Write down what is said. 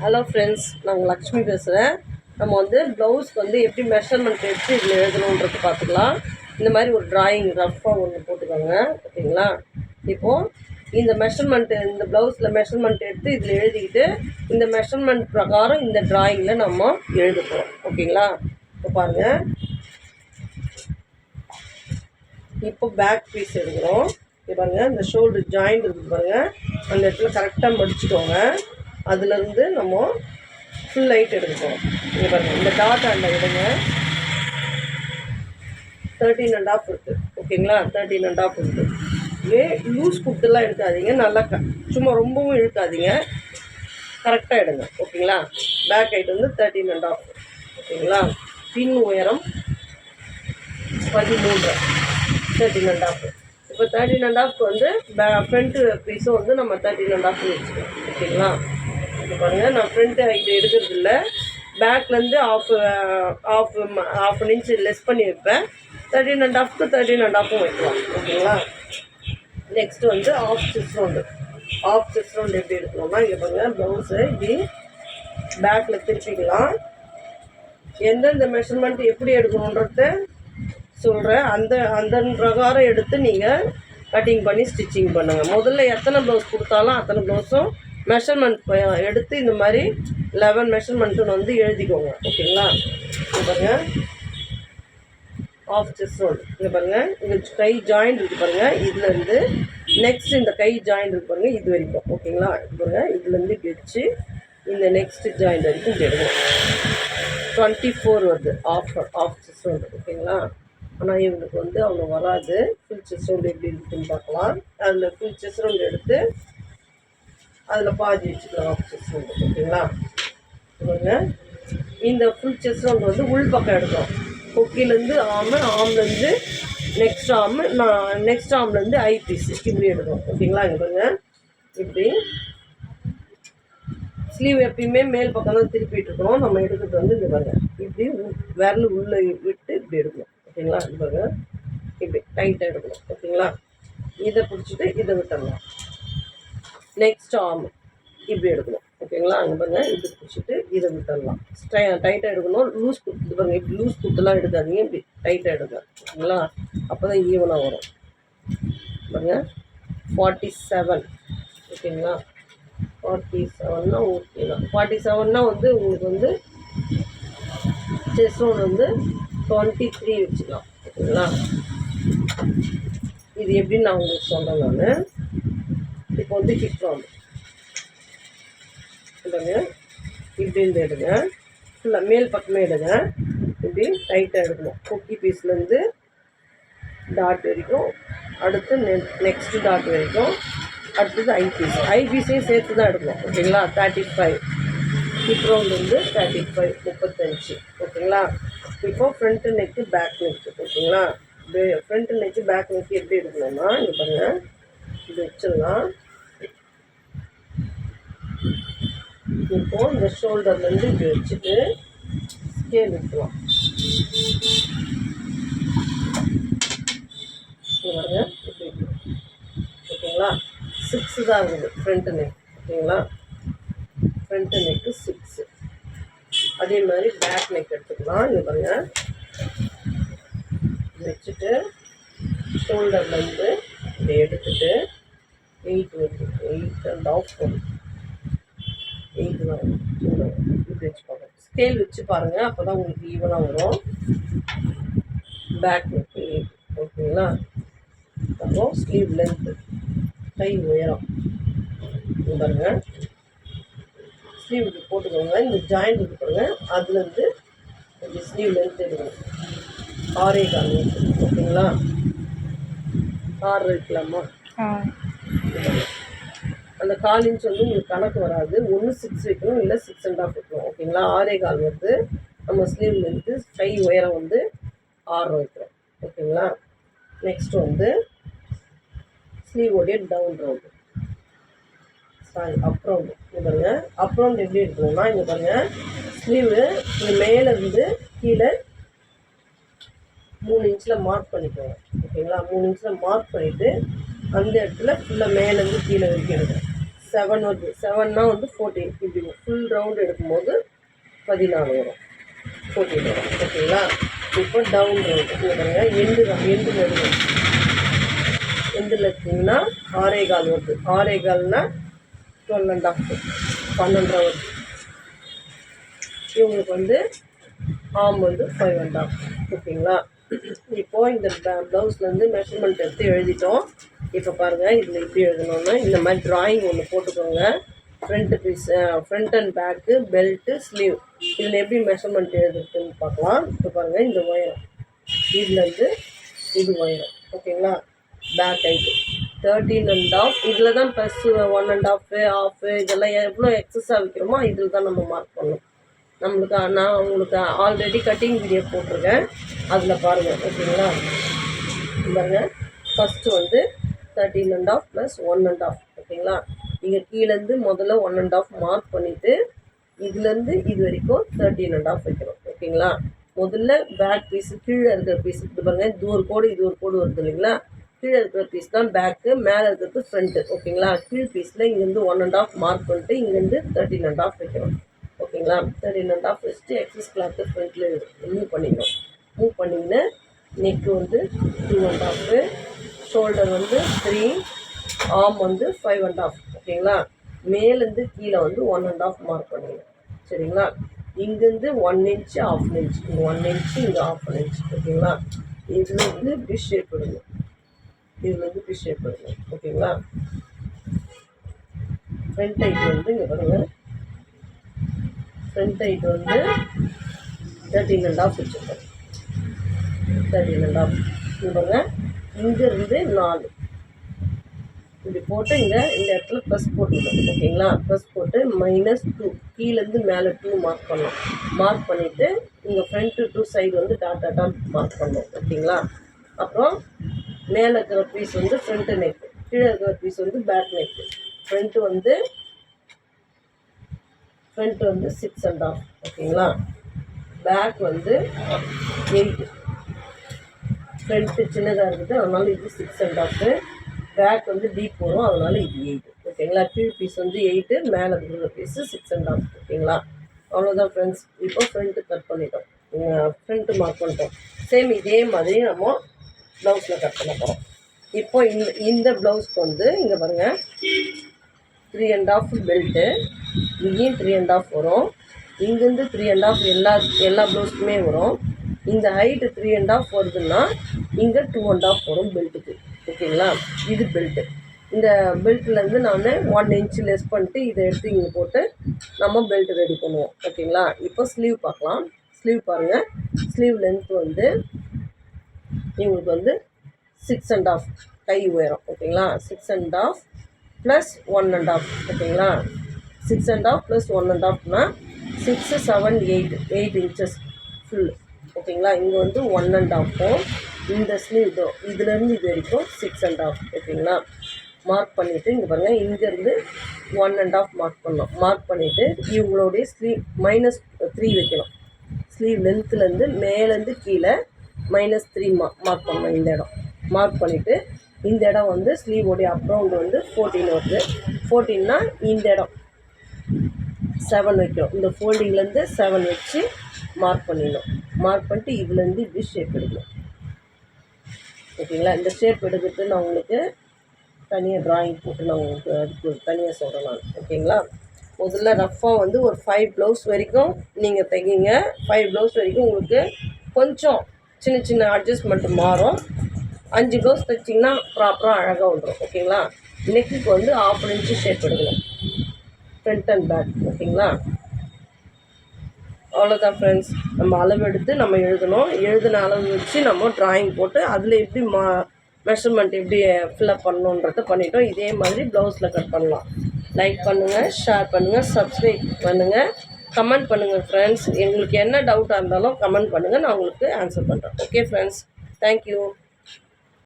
Hello friends, நாங்கள் லக்ஷ்மி பேசுகிறேன். நம்ம வந்து ப்ளவுஸ்க்கு வந்து எப்படி மெஷர்மெண்ட் எடுத்து இதில் எழுதணுன்றது பார்த்துக்கலாம். இந்த மாதிரி ஒரு ட்ராயிங் ரஃப்பாக ஒன்று போட்டுக்கோங்க, ஓகேங்களா? இப்போது இந்த மெஷர்மெண்ட்டு, இந்த ப்ளவுஸில் மெஷர்மெண்ட் எடுத்து இதில் எழுதிக்கிட்டு இந்த மெஷர்மெண்ட் பிரகாரம் இந்த ட்ராயிங்கில் நம்ம எழுத போகிறோம், ஓகேங்களா? இப்போ பாருங்கள், இப்போ பேக் பீஸ் எடுக்கிறோம். இப்போ பாருங்கள், இந்த ஷோல்டர் ஜாயிண்ட் இருக்குது பாருங்கள், அந்த இடத்துல கரெக்டாக மடிச்சுக்கோங்க. அதுலேருந்து நம்ம ஃபுல் லைட் எடுத்துக்கோம். இங்கே பாருங்கள், இந்த டாட் அந்த எடுங்க. 13.5 இருக்குது, ஓகேங்களா? 13.5 இருக்குது. இதே லூஸ் குட்டெல்லாம் எடுக்காதீங்க, நல்லா சும்மா ரொம்பவும் இழுக்காதீங்க, கரெக்டாக எடுங்க, ஓகேங்களா? பேக் ஹைட் வந்து 13.5, ஓகேங்களா? பின் உயரம் 13, 13.5. இப்போ 13.5 வந்து ஃப்ரண்ட்டு பீஸும் வந்து நம்ம 13.5 வச்சுக்கலாம், ஓகேங்களா? இப்போ பாருங்கள், நான் ஃப்ரண்ட் ஹைட் எடுக்கிறது இல்லை, பேக்லேருந்து ஆஃப் இன்ச் லெஸ் பண்ணி வைப்பேன். 13.5க்கு 13.5 வைக்கலாம், ஓகேங்களா? நெக்ஸ்ட்டு வந்து ஆஃப் செஸ்ட் ரவுண்டு எப்படி எடுக்கணும்னா, இங்கே பாருங்கள், ப்ளவுஸு இப்படி பேக்கில் திருப்பிக்கலாம். எந்தெந்த மெஷர்மெண்ட் எப்படி எடுக்கணுன்றத சொல்கிறேன். அந்த பிரகாரம் எடுத்து நீங்கள் கட்டிங் பண்ணி ஸ்டிச்சிங் பண்ணுங்கள். முதல்ல எத்தனை ப்ளவுஸ் கொடுத்தாலும் அத்தனை ப்ளவுஸும் மெஷர்மெண்ட் எடுத்து இந்த மாதிரி 11 மெஷர்மெண்ட்டுன்னு வந்து எழுதிக்கோங்க, ஓகேங்களா? இங்கே பாருங்கள், ஆஃப் செஸ்ட் ரவுண்ட். இங்கே பாருங்கள், இங்கே கை ஜாயிண்ட் இருக்குது பாருங்கள், இதுலேருந்து நெக்ஸ்ட் இந்த கை ஜாயிண்ட் இருக்குது பாருங்கள், இது வரைக்கும், ஓகேங்களா? இது பாருங்கள், இதுலேருந்து வச்சு இந்த நெக்ஸ்ட் ஜாயிண்ட் வரைக்கும் இப்படி எடுக்கணும். 24 வருது ஆஃப் செஸ்ட் ரவுண்டு, ஓகேங்களா? ஆனால் இவங்களுக்கு வந்து அவ்வளோ வராது. ஃபுல் செஸ்ட் ரவுண்டு எப்படி இருக்குதுன்னு பார்க்கலாம். அதில் ஃபுல் செஸ்ட் ரவுண்டு எடுத்து அதில் பாதி வச்சுக்கலாம், ஆஃப் செஸ்ட் ரவுண்டு, ஓகேங்களா? இவங்க இந்த ஃபுல் செஸ்ட் ரவுண்டு வந்து உள் பக்கம் எடுக்கிறோம். கொக்கிலேருந்து ஆம்லேருந்து நெக்ஸ்ட் ஆம்லேருந்து ஐ பீஸ் இப்படி எடுக்கிறோம், ஓகேங்களா? இங்கே பாருங்கள், இப்படி ஸ்லீவ் எப்பயுமே மேல் பக்கம் தான் திருப்பிட்டு இருக்கணும். நம்ம எடுக்கிறது வந்து இது பாருங்கள், இப்படி விரல் உள்ளே விட்டு இப்படி எடுக்கணும், ஓகேங்களா? இது பாருங்கள், இப்படி டைட்டாக எடுக்கணும், ஓகேங்களா? இதை பிடிச்சிட்டு இதை விட்டுடலாம். நெக்ஸ்ட் ஆர்ம் இப்படி எடுக்கணும், ஓகேங்களா? அங்கே பாருங்கள், இப்படி பிடிச்சிட்டு இதை விட்டுடலாம். டைட்டாக எடுக்கணும். லூஸ் குத்து இது பாருங்கள், இப்படி லூஸ் குத்துலாம் எடுக்காதீங்க, இப்படி டைட்டாக எடுங்க, ஓகேங்களா? அப்போ தான் ஈவனாக வரும். பாருங்கள், 47, ஓகேங்களா? 47னா ஓகே தான். 47னா வந்து உங்களுக்கு வந்து செஸ்ட் ரவுண்ட் வந்து 23 வச்சுக்கலாம், ஓகேங்களா? இது எப்படின்னு நான் உங்களுக்கு சொல்கிறேன். நான் இப்போ வந்து ஹிப் ரவுண்டு இப்படின்னு எடுங்க, ஃபுல்லாக மேல் பக்கமே எடுங்க, இப்படி டைட்டாக எடுக்கணும். கொக்கி பீஸ்லேருந்து டாட் வரைக்கும், அடுத்து நெக்ஸ்ட்டு டாட் வரைக்கும், அடுத்தது ஐ பீஸையும் சேர்த்து தான் எடுக்கணும், ஓகேங்களா? 35 ஹிப் ரவுண்டு வந்து 35, ஓகேங்களா? இப்போ ஃப்ரண்ட்டு நெக்கு பேக் நெக்கு, ஓகேங்களா? ஃப்ரண்ட்டு நெக்கு பேக் நெக்கு எப்படி எடுக்கணும்னா, இங்கே பாருங்கள், இது வச்சிடலாம். இப்போ இந்த ஷோல்டர்லேருந்து இப்படி வச்சுட்டு ஸ்கேல் எடுக்கலாம். பாருங்க, இப்படி, ஓகேங்களா? 6 தான் இருக்குது ஃப்ரண்ட்டு நெக், ஓகேங்களா? Front neck 6. அதே மாதிரி பேக் நெக் எடுத்துக்கலாம். இங்கே பாருங்கள், வச்சுட்டு ஷோல்டர்லேருந்து இதை எடுத்துட்டு 8 வருது, 8.5 வரும், 8 வரும். இப்படி வச்சுக்கோங்க. ஸ்கேல் வச்சு பாருங்கள், அப்போ தான் உங்களுக்கு ஈவனாக வரும். பேக் நெக்கு 8, ஓகேங்களா? அப்புறம் ஸ்லீவ் லென்த்து, கை உயரம் பாருங்கள், ஸ்லீவ் இப்படி போட்டுக்கோங்க. இந்த ஜாயிண்ட் இது பாருங்கள், அதுலேருந்து இப்படி ஸ்லீவ் லென்த் எடுக்கணும். 6.25 லென்த்து, ஓகேங்களா? 6 இருக்கலாமா? அந்த 1/4 இன்ச் வந்து உங்களுக்கு கணக்கு வராது. ஒன்று 6 வைக்கணும், இல்லை 6.5 வைக்கணும், ஓகேங்களா? 6.25 வருது. நம்ம ஸ்லீவ் லென்த்து கை உயரம் வந்து 6 வைக்கிறோம், ஓகேங்களா? நெக்ஸ்ட் வந்து ஸ்லீவோடைய டவுன் ரவுண்டு, அப் ரவுண்டு. இங்கே பாருங்கள், அப் ரவுண்டு எப்படி இருக்கணும்னா, இங்கே பாருங்கள், ஸ்லீவு இங்கே மேலே இருந்து கீழே 3 இன்ச்சில் மார்க் பண்ணிக்கோங்க, ஓகேங்களா? 3 இன்ச்சில் மார்க் பண்ணிவிட்டு அந்த இடத்துல ஃபுல்லாக மேலேருந்து கீழே வரைக்கும் எடுக்கணும். 7 வருது. 7னா வந்து 14 இப்படி ஃபுல் ரவுண்ட் எடுக்கும்போது 14 வரும், 14 வரும். ஓகேங்களா? இப்போ டவுன் ரவுண்டு இங்கே பாருங்கள், எண்டு தான், எண்டு நடுவு எண்டில் எடுத்திங்கன்னா 6.25 வருது. 6.25னா 12.5, 12 வருது. இவங்களுக்கு வந்து ஆம் வந்து 5.5. ஓகேங்களா? இப்போது இந்த ப்ளவுஸ்லேருந்து மெஷர்மெண்ட் எடுத்து எழுதிட்டோம். இப்போ பாருங்கள், இதில் எப்படி எழுதணும்னா இந்த மாதிரி ட்ராயிங் ஒன்று போட்டுக்கோங்க. Front piece, front and back, belt, sleeve, இதில் எப்படி மெஷர்மெண்ட் எழுதுறதுன்னு பார்க்கலாம். இப்போ பாருங்கள், இந்த ஒயரம் இதுலேருந்து இது ஒயரம். ஓகேங்களா? Back height 13.5. இதில் தான் ப்ளஸ் 1.5 ஆஃபு இதெல்லாம் எவ்வளோ எக்ஸஸாக வைக்கிறோமோ இதில் தான் நம்ம மார்க் பண்ணணும். நம்மளுக்கு நான் உங்களுக்கு ஆல்ரெடி கட்டிங் வீடியோ போட்டிருக்கேன், அதில் பாருங்கள். ஓகேங்களா? பாருங்கள், ஃபஸ்ட்டு வந்து 13.5 ப்ளஸ் 1.5. ஓகேங்களா? இங்கே கீழேருந்து முதல்ல 1.5 மார்க் பண்ணிவிட்டு இதுலேருந்து இது வரைக்கும் 13.5 வைக்கணும். ஓகேங்களா? முதல்ல பேக் பீஸு, கீழே இருக்கிற பீஸு இது பாருங்கள், இது ஒரு கோடு இது ஒரு கோடு வருது இல்லைங்களா? கீழே இருக்கிற பீஸ் தான் பேக்கு, மேலே இருக்கிறது ஃப்ரண்ட்டு. ஓகேங்களா? கீழ் பீஸில் இங்கேருந்து 1.5 மார்க் பண்ணிட்டு இங்கேருந்து 13.5 வைக்கணும். ஓகேங்களா? 13.5 வச்சுட்டு எக்ஸஸ் கிளாத்து ஃப்ரண்ட்டில் மூவ் பண்ணிக்கணும். மூவ் பண்ணிங்கன்னா நெக்கு வந்து 2.5, ஷோல்டர் வந்து 3, ஆர்ம் வந்து 5.5. ஓகேங்களா? மேலேருந்து கீழே வந்து 1.5 மார்க் பண்ணிக்கணும். சரிங்களா? இங்கேருந்து 1 இன்ச்சு 1/2 இன்ச், இங்கே 1 இன்ச்சு இங்கே 1/2 இன்ச். ஓகேங்களா? இதில் வந்து இப்படி ஷேப் எடுக்கணும், இதில் வந்து இப்படி ஷேப் எடுக்கணும். ஓகேங்களா? ஃப்ரண்ட் ஹைட் வந்து இங்கே பாருங்கள், ஃப்ரண்ட் ஹைட் வந்து 13.5 வச்சுருக்கோம். 13.5 இங்கே பாருங்கள், இங்கேருந்து 4 இப்படி போட்டு இங்கே இந்த இடத்துல ப்ளஸ் போட்டுக்கணும். ஓகேங்களா? ப்ளஸ் போட்டு -2 கீழேருந்து மேலே 2 மார்க் பண்ணணும். மார்க் பண்ணிவிட்டு இங்கே ஃப்ரண்ட்டு 2 சைடு வந்து டாட்டாக மார்க் பண்ணணும். ஓகேங்களா? அப்புறம் மேலே இருக்கிற பீஸ் வந்து ஃப்ரண்ட்டு நெக்கு, கீழே இருக்கிற பீஸ் வந்து பேக் நெக்கு. ஃப்ரண்ட்டு வந்து 6.5. ஓகேங்களா? பேக் வந்து 8. ஃப்ரண்ட்டு சின்னதாக இருக்குது, அதனால் இது 6.5. பேக் வந்து டீப் வரும், அதனால் இது 8. ஓகேங்களா? கீழ் பீஸ் வந்து 8, மேலே இருக்கிற பீஸு 6.5. ஓகேங்களா? அவ்வளோதான் ஃப்ரெண்ட்ஸ். இப்போ ஃப்ரண்ட்டு கட் பண்ணிட்டோம், ஃப்ரண்ட்டு மார்க் பண்ணிட்டோம். சேம் இதே மாதிரி நம்ம ப்ளவுஸில் கட் பண்ண போகிறோம். இப்போ இந்த ப்ளவுஸ்க்கு வந்து இங்கே பாருங்கள், 3.5 பெல்ட்டு, இங்கேயும் 3.5 வரும், இங்கேருந்து 3.5 எல்லா ப்ளவுஸ்க்குமே வரும். இந்த ஹைட்டு 3.5 வருதுன்னா இங்கே 2.5 வரும் பெல்ட்டுக்கு. ஓகேங்களா? இது பெல்ட்டு. இந்த பெல்ட்லேருந்து நான் 1 இன்ச்சு லெஸ் பண்ணிட்டு இதை எடுத்து இங்கே போட்டு நம்ம பெல்ட் ரெடி பண்ணுவோம். ஓகேங்களா? இப்போ ஸ்லீவ் பார்க்கலாம். ஸ்லீவ் பாருங்கள், ஸ்லீவ் லென்த் வந்து இவங்களுக்கு வந்து 6.5 கை உயரம். ஓகேங்களா? 6.5 ப்ளஸ் 1.5. ஓகேங்களா? 6.5 ப்ளஸ் 1.5னா 6, 7, 8 இன்ச்சஸ் ஃபுல். ஓகேங்களா? இங்கே வந்து 1.5. இந்த ஸ்லீவ் இதுலேருந்து இது வரைக்கும் 6.5. ஓகேங்களா? மார்க் பண்ணிவிட்டு இங்கே பாருங்கள், இங்கேருந்து 1.5 மார்க் பண்ணணும். மார்க் பண்ணிவிட்டு இவங்களுடைய ஸ்லீவ் -3 வைக்கணும். ஸ்லீவ் லென்த்துலேருந்து மேலேருந்து கீழே -3 மார்க் பண்ணணும். இந்த இடம் மார்க் பண்ணிவிட்டு இந்த இடம் வந்து ஸ்லீவோடைய அப்ரவுண்டு வந்து 14 வருது. 14னா இந்த இடம் 7 வைக்கிறோம். இந்த ஃபோல்டிங்லேருந்து 7 வச்சு மார்க் பண்ணிடணும். மார்க் பண்ணிட்டு இதுலேருந்து இப்படி ஷேப் எடுக்கணும். ஓகேங்களா? இந்த ஷேப் எடுக்கிறது நான் உங்களுக்கு தனியாக ட்ராயிங் போட்டு நான் உங்களுக்கு அதுக்கு தனியாக சொல்கிறேன் நான். ஓகேங்களா? முதல்ல ரஃப்பாக வந்து ஒரு 5 ப்ளவுஸ் வரைக்கும் நீங்கள் தைக்கிங்க. 5 ப்ளவுஸ் வரைக்கும் உங்களுக்கு கொஞ்சம் சின்ன சின்ன அட்ஜஸ்ட்மெண்ட்டு மாறும். 5 ப்ளவுஸ் தைச்சிங்கன்னா ப்ராப்பராக அழகாக வந்துடும். ஓகேங்களா? நெக்குக்கு வந்து 1/2 இன்ச்சு ஷேப் எடுக்கணும், ஃப்ரண்ட் அண்ட் பேக். ஓகேங்களா? அவ்வளோதான் ஃப்ரெண்ட்ஸ். நம்ம அளவு எடுத்து நம்ம எழுதணும். எழுதின அளவு வச்சு நம்ம ட்ராயிங் போட்டு அதில் எப்படி மெஷர்மெண்ட் எப்படி ஃபில்அப் பண்ணணுன்றத பண்ணிட்டோம். இதே மாதிரி ப்ளவுஸில் கட் பண்ணலாம். லைக் பண்ணுங்கள், ஷேர் பண்ணுங்கள், சப்ஸ்கிரைப் பண்ணுங்கள், கமெண்ட் பண்ணுங்கள் ஃப்ரெண்ட்ஸ். எங்களுக்கு என்ன டவுட்டாக இருந்தாலும் கமெண்ட் பண்ணுங்கள், நான் உங்களுக்கு ஆன்சர் பண்ணுறேன். Okay friends, thank you.